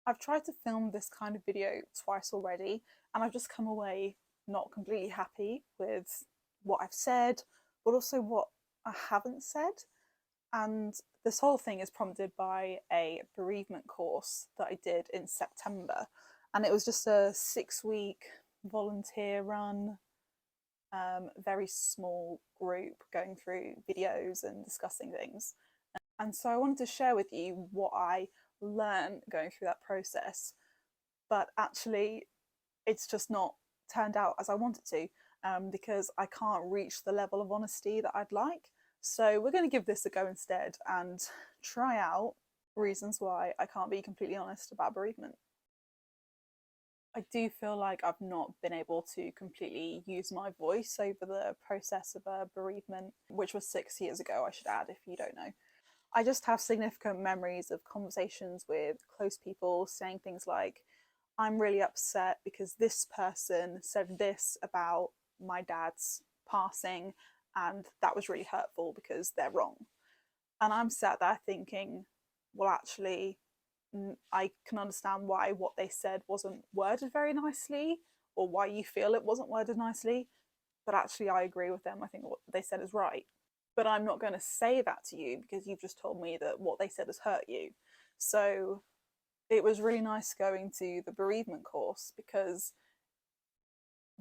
I've tried to film this kind of video twice already, and I've just come away not completely happy with what I've said, but also what I haven't said. And this whole thing is prompted by a bereavement course that I did in September. And it was just a 6 week volunteer run, very small group going through videos and discussing things. And so I wanted to share with you what I learned going through that process. But actually, it's just not turned out as I wanted to, because I can't reach the level of honesty that I'd like. So we're going to give this a go instead and try out reasons why I can't be completely honest about bereavement. I do feel like I've not been able to completely use my voice over the process of a bereavement, which was 6 years ago, I should add, if you don't know. I just have significant memories of conversations with close people saying things like, I'm really upset because this person said this about my dad's passing, and that was really hurtful because they're wrong. And I'm sat there thinking, well, actually, I can understand why what they said wasn't worded very nicely, or why you feel it wasn't worded nicely, but actually, I agree with them. I think what they said is right. But I'm not going to say that to you because you've just told me that what they said has hurt you. So it was really nice going to the bereavement course because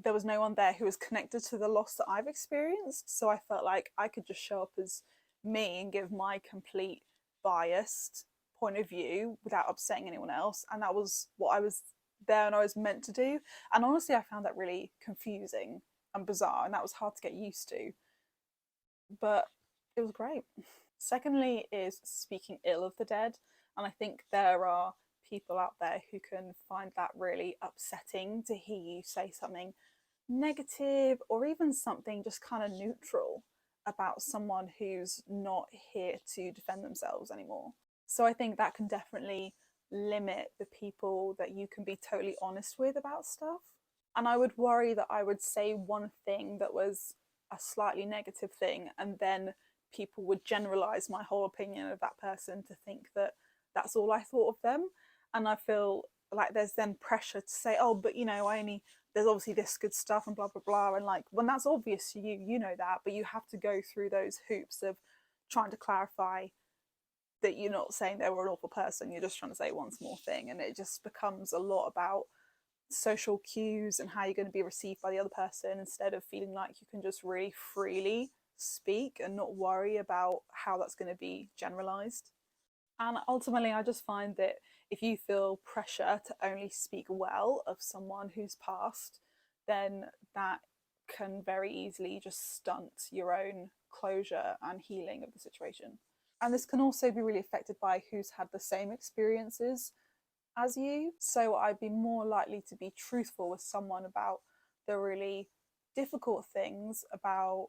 there was no one there who was connected to the loss that I've experienced. So I felt like I could just show up as me and give my complete biased point of view without upsetting anyone else. And that was what I was there and I was meant to do. And honestly, I found that really confusing and bizarre, and that was hard to get used to. But it was great. Secondly, is speaking ill of the dead. And I think there are people out there who can find that really upsetting to hear you say something negative or even something just kind of neutral about someone who's not here to defend themselves anymore. So I think that can definitely limit the people that you can be totally honest with about stuff. And I would worry that I would say one thing that was a slightly negative thing, and then people would generalize my whole opinion of that person to think that that's all I thought of them. And I feel like there's then pressure to say, oh, but there's obviously this good stuff and blah blah blah, and like when that's obvious to you, you know that, but you have to go through those hoops of trying to clarify that you're not saying they were an awful person, you're just trying to say one small thing, and it just becomes a lot about social cues and how you're going to be received by the other person, instead of feeling like you can just really freely speak and not worry about how that's going to be generalized. And ultimately, I just find that if you feel pressure to only speak well of someone who's passed, then that can very easily just stunt your own closure and healing of the situation. And this can also be really affected by who's had the same experiences as you. So I'd be more likely to be truthful with someone about the really difficult things about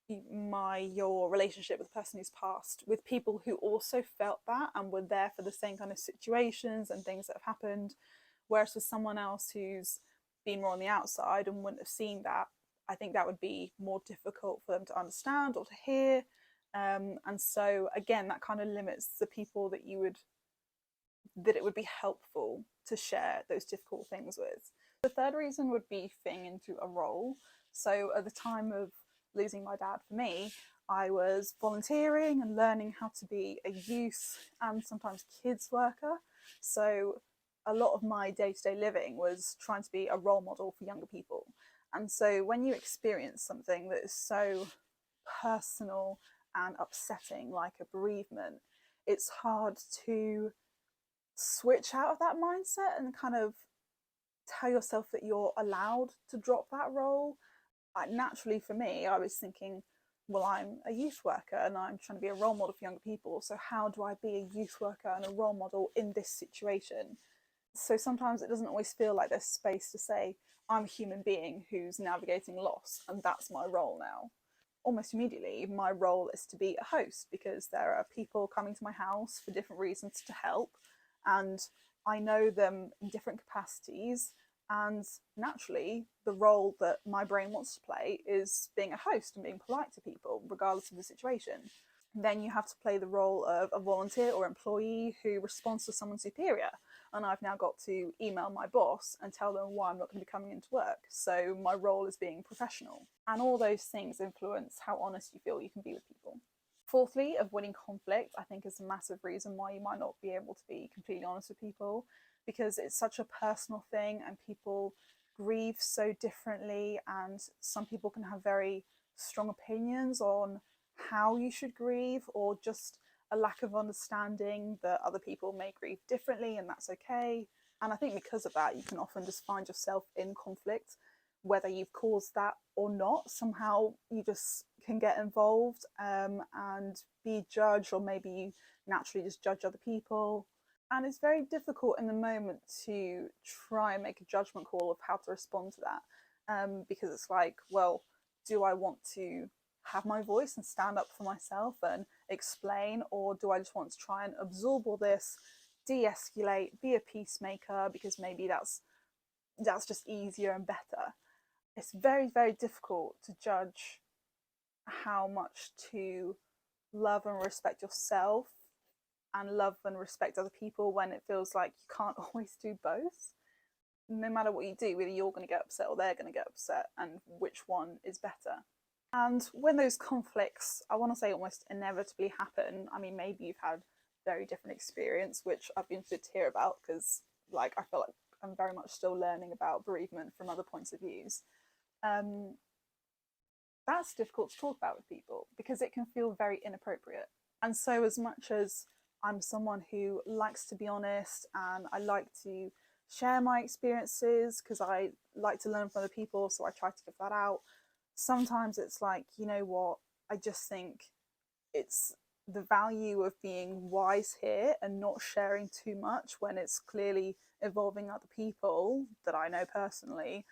your relationship with the person who's passed, with people who also felt that and were there for the same kind of situations and things that have happened. Whereas with someone else who's been more on the outside and wouldn't have seen that, I think that would be more difficult for them to understand or to hear. And so again, that kind of limits the people that it would be helpful to share those difficult things with. The third reason would be fitting into a role. So at the time of losing my dad, for me, I was volunteering and learning how to be a youth and sometimes kids worker. So a lot of my day-to-day living was trying to be a role model for younger people. And so when you experience something that is so personal and upsetting, like a bereavement, it's hard to switch out of that mindset and kind of tell yourself that you're allowed to drop that role. Like, naturally for me, I was thinking, well, I'm a youth worker and I'm trying to be a role model for younger people, so how do I be a youth worker and a role model in this situation? So sometimes it doesn't always feel like there's space to say, I'm a human being who's navigating loss and that's my role now. Almost immediately, my role is to be a host because there are people coming to my house for different reasons to help, and I know them in different capacities. And naturally, the role that my brain wants to play is being a host and being polite to people, regardless of the situation. Then you have to play the role of a volunteer or employee who responds to someone superior. and I've now got to email my boss and tell them why I'm not going to be coming into work. So my role is being professional. And all those things influence how honest you feel you can be with people. Fourthly, avoiding conflict, I think, is a massive reason why you might not be able to be completely honest with people, because it's such a personal thing and people grieve so differently, and some people can have very strong opinions on how you should grieve, or just a lack of understanding that other people may grieve differently, and that's okay. And I think because of that, you can often just find yourself in conflict, whether you've caused that or not. Somehow you just can get involved and be judged, or maybe you naturally just judge other people. And it's very difficult in the moment to try and make a judgment call of how to respond to that, because it's like, well, do I want to have my voice and stand up for myself and explain, or do I just want to try and absorb all this, de-escalate, be a peacemaker, because maybe that's just easier and better. It's very, very difficult to judge how much to love and respect yourself and love and respect other people when it feels like you can't always do both. No matter what you do, either you're going to get upset or they're going to get upset, and which one is better. And when those conflicts, I want to say almost inevitably happen, I mean, maybe you've had very different experience, which I've been interested to hear about, because like I feel like I'm very much still learning about bereavement from other points of views. That's difficult to talk about with people because it can feel very inappropriate. And so as much as I'm someone who likes to be honest and I like to share my experiences because I like to learn from other people, so I try to give that out, sometimes it's like, you know what, I just think it's the value of being wise here and not sharing too much when it's clearly involving other people that I know personally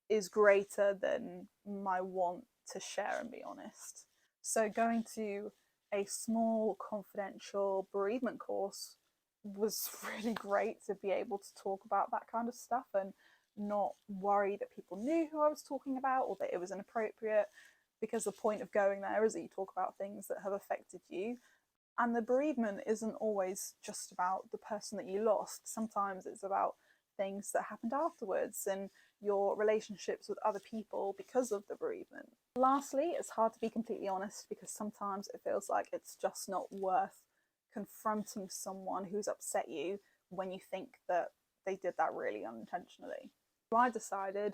is greater than my want to share and be honest. So going to a small confidential bereavement course was really great to be able to talk about that kind of stuff and not worry that people knew who I was talking about or that it was inappropriate, because the point of going there is that you talk about things that have affected you. And the bereavement isn't always just about the person that you lost. Sometimes it's about things that happened afterwards and your relationships with other people because of the bereavement. Lastly, it's hard to be completely honest because sometimes it feels like it's just not worth confronting someone who's upset you when you think that they did that really unintentionally. So I decided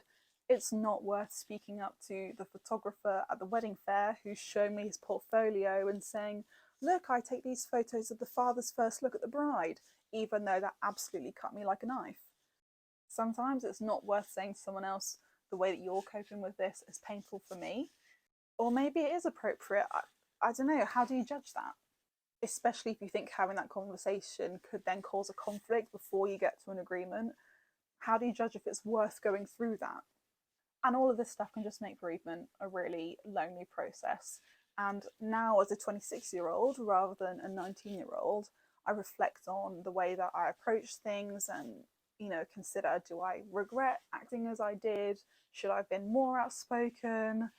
it's not worth speaking up to the photographer at the wedding fair who's shown me his portfolio and saying, look, I take these photos of the father's first look at the bride, even though that absolutely cut me like a knife. Sometimes it's not worth saying to someone else, the way that you're coping with this is painful for me. Or maybe it is appropriate. I don't know. How do you judge that? Especially if you think having that conversation could then cause a conflict before you get to an agreement. How do you judge if it's worth going through that? And all of this stuff can just make bereavement a really lonely process. And now, as a 26-year-old rather than a 19-year-old, I reflect on the way that I approach things and, you know, consider, do I regret acting as I did? Should I have been more outspoken?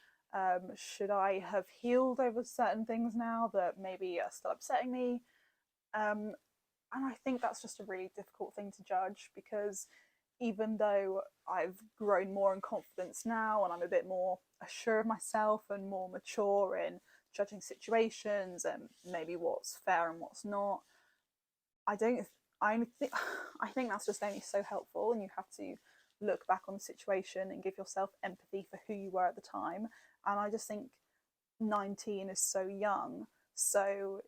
Should I have healed over certain things now that maybe are still upsetting me? And I think that's just a really difficult thing to judge, because even though I've grown more in confidence now and I'm a bit more assured of myself and more mature in judging situations and maybe what's fair and what's not, I don't I think that's just only so helpful, and you have to look back on the situation and give yourself empathy for who you were at the time. And I just think 19 is so young, so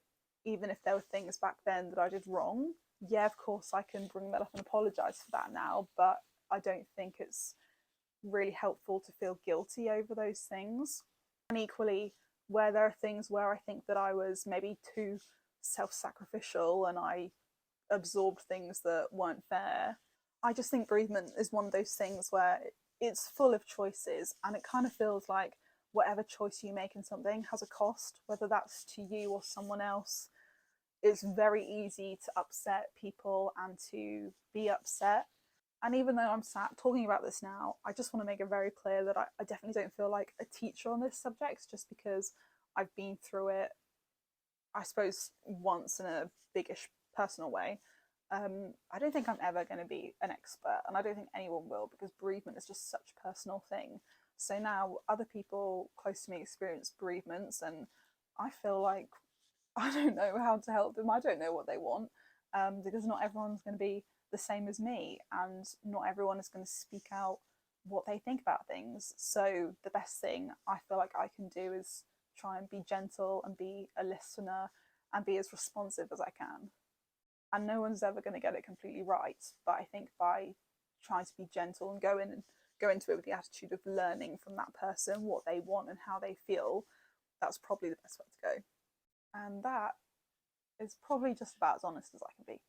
even if there were things back then that I did wrong, yeah, of course I can bring that up and apologize for that now, but I don't think it's really helpful to feel guilty over those things. And equally, where there are things where I think that I was maybe too self-sacrificial and I absorbed things that weren't fair, I just think bereavement is one of those things where it's full of choices, and it kind of feels like whatever choice you make in something has a cost, whether that's to you or someone else. It's very easy to upset people and to be upset. And even though I'm sat talking about this now, I just want to make it very clear that I definitely don't feel like a teacher on this subject, just because I've been through it, I suppose, once in a biggish personal way. I don't think I'm ever going to be an expert, and I don't think anyone will, because bereavement is just such a personal thing. So now other people close to me experience bereavements, and I feel like I don't know how to help them. I don't know what they want, because not everyone's going to be the same as me, and not everyone is going to speak out what they think about things. So the best thing I feel like I can do is try and be gentle and be a listener and be as responsive as I can. And no one's ever going to get it completely right, but I think by trying to be gentle and go into it with the attitude of learning from that person what they want and how they feel, that's probably the best way to go. And that is probably just about as honest as I can be.